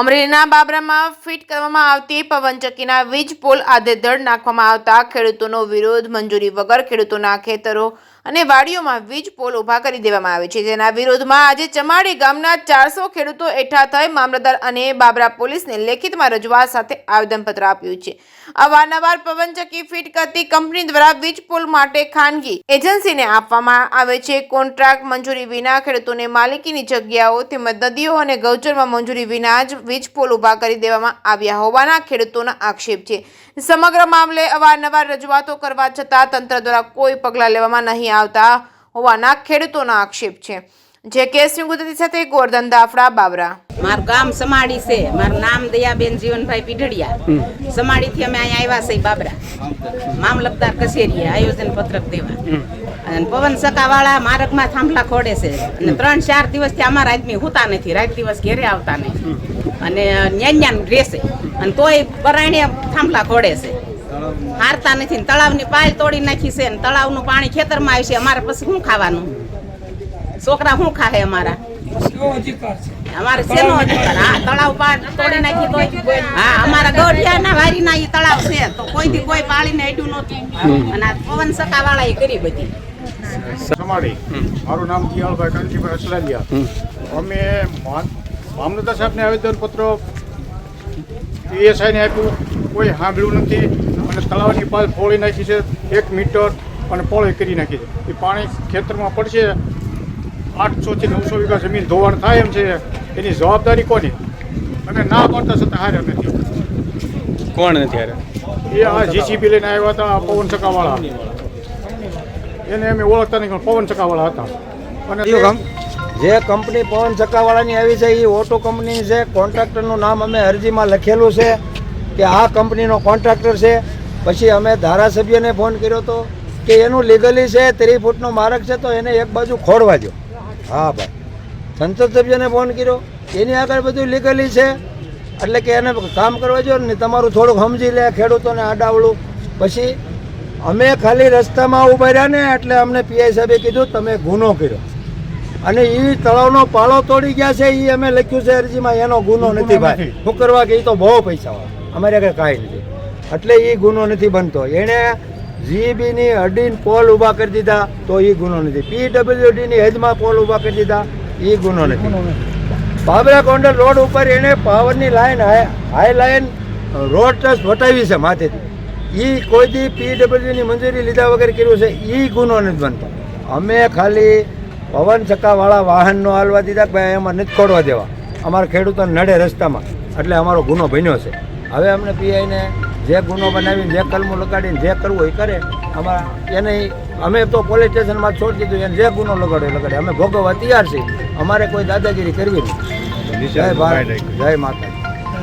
અમરેલીના બાબરામાં ફિટ કરવામાં આવતી પવનચક્કીના વીજ પોલ આડેધડ નાખવામાં આવતા ખેડૂતોનો વિરોધ. મંજૂરી વગર ખેડૂતોના ખેતરો અને વાડીઓમાં વીજ પોલ ઊભા કરી દેવામાં આવે છે. જેના વિરોધમાં આજે ચમાડી ગામના 400 ખેડૂતો એકઠા થઈ મામલતદાર અને બાબરા પોલીસને લેખિતમાં રજૂઆત સાથે આવેદનપત્ર આપ્યું છે. અવારનવાર પવનચક્કી ફિટ કરતી કંપની દ્વારા વીજ પોલ માટે ખાનગી એજન્સીને આપવામાં આવે છે. કોન્ટ્રાક્ટ મંજૂરી વિના ખેડૂતોને માલિકીની જગ્યાઓ તેમજ નદીઓ અને ગૌચરમાં મંજૂરી વિના જ વીજ પોલ ઊભા કરી દેવામાં આવ્યા હોવાના ખેડૂતોના આક્ષેપ છે. સમગ્ર મામલે અવારનવાર રજૂઆતો કરવા છતાં તંત્ર દ્વારા કોઈ પગલાં લેવામાં નહીં આવતા હોવાના ખેડૂતોના આક્ષેપ છે. જે કેસની ગુજરાતી સાથે ગોરધન દાફડા, બાબરા. મારું ગામ સમાડી છે. મારું નામ દયાબેન જીવનભાઈ પીઢડિયા. સમાડીથી અમે અહીંયા આવ્યા છે બાબરા મામલતદાર કચેરીએ આયોજન પત્રક દેવા. અને પવન સકાવાળા માર્ગમાં થાંભલા ખોડે છે અને 3-4 દિવસથી અમારા આદમી હોતા નથી, રાત દિવસ ઘેરે આવતા નથી અને ન્યાન્યાન રહેશે અને તોય પરાણે થાંભલા ખોડે છે, હારતા નથી. તળાવની પાલ તોડી નાખી છે અને તળાવનું પાણી ખેતરમાં આવશે. અમારે પછી શું ખાવાનું? છોકરા શું ખાહે? અમારે શેનો અધિકાર? હા, તળાવ પાડ તોડી નાખી તો હા, અમારા ગોઠિયાના વારીના ઈ તળાવ છે તો કોઈથી કોઈ પાળીને અડ્યું નહોતું અને આ પવન સકાવાળા એ કરી બધી. સમાડી. મારું નામ દિયાળભાઈ કાંતિભાઈ અસલાલિયા. અમે મામલતદાર સાહેબને આવેદનપત્ર પીએસઆઈને આપ્યું, કોઈ સાંભળ્યું નથી અને તળાવની પાલ ફોડી નાખી છે 1 મીટર અને પોળી કરી નાખી છે. એ પાણી ખેતરમાં પડશે. 800 થી 900 વીઘા જમીન ધોવાણ થાય એમ છે. એની જવાબદારી કોની? અને ના પાડતા છતાં હારે નથી. કોણ નથી હારે? એ આ જીસીબી લઈને આવ્યા હતા પવન ચકાવાળા. એને અમે ઓળખતા નહીં, પવન ચકાવાળા હતા. અને જે કંપની પવન ચક્કાવાળાની આવી છે એ ઓટો કંપની છે. કોન્ટ્રાક્ટરનું નામ અમે અરજીમાં લખેલું છે કે આ કંપનીનો કોન્ટ્રાક્ટર છે. પછી અમે ધારાસભ્યને ફોન કર્યો હતો કે એનું લીગલી છે 30 ફૂટનો માર્ગ છે તો એને એક બાજુ ખોડવા દો. હા ભાઈ, સંસદ સભ્યને ફોન કર્યો, એની આગળ બધું લીગલી છે એટલે કે એને કામ કરવા દો ને. તમારું થોડુંક સમજી લે ખેડૂતોને આડાવડું. પછી અમે ખાલી રસ્તામાં ઉભા રહ્યા ને એટલે અમને પીઆઈ સાહેબે કીધું તમે ગુનો કર્યો અને એ તળાવનો પાળો તોડી ગયા છે. એ અમે લખ્યું છે અરજીમાં, એનો ગુનો નથી ભાઈ. શું કરવા કે એ તો બહુ પૈસા વાળા, અમારે કંઈ કાંઈ નથી એટલે એ ગુનો નથી બનતો. એણે જીબીની અડીને પોલ ઊભા કરી દીધા તો એ ગુનો નથી. પીડબ્લ્યુડીની હદમાં પોલ ઊભા કરી દીધા એ ગુનો નથી. બાબરા ગોંડલ રોડ ઉપર એણે પાવરની line high line road trust વટાવી છે માથેથી. એ કોઈથી પીડબ્લ્યુની મંજૂરી લીધા વગર કર્યું છે. એ ગુનો નથી બનતો. અમે ખાલી પવન ચક્કાવાળા વાહનનો હાલવા દીધા કે ભાઈ એમાં નથી ખોડવા દેવા, અમારા ખેડૂતોને નડે રસ્તામાં એટલે અમારો ગુનો બન્યો છે. હવે અમને પીઆઈને જે ગુનો બનાવીને જે કલમો લગાડીને જે કરવું એ કરે. અમારા એને અમે તો પોલીસ સ્ટેશનમાં છોડી દીધું. એને જે ગુનો લગાડે અમે ભોગવવા તૈયાર છીએ. અમારે કોઈ દાદાગીરી કરવી નહીં. જય ભારત, જય માતા.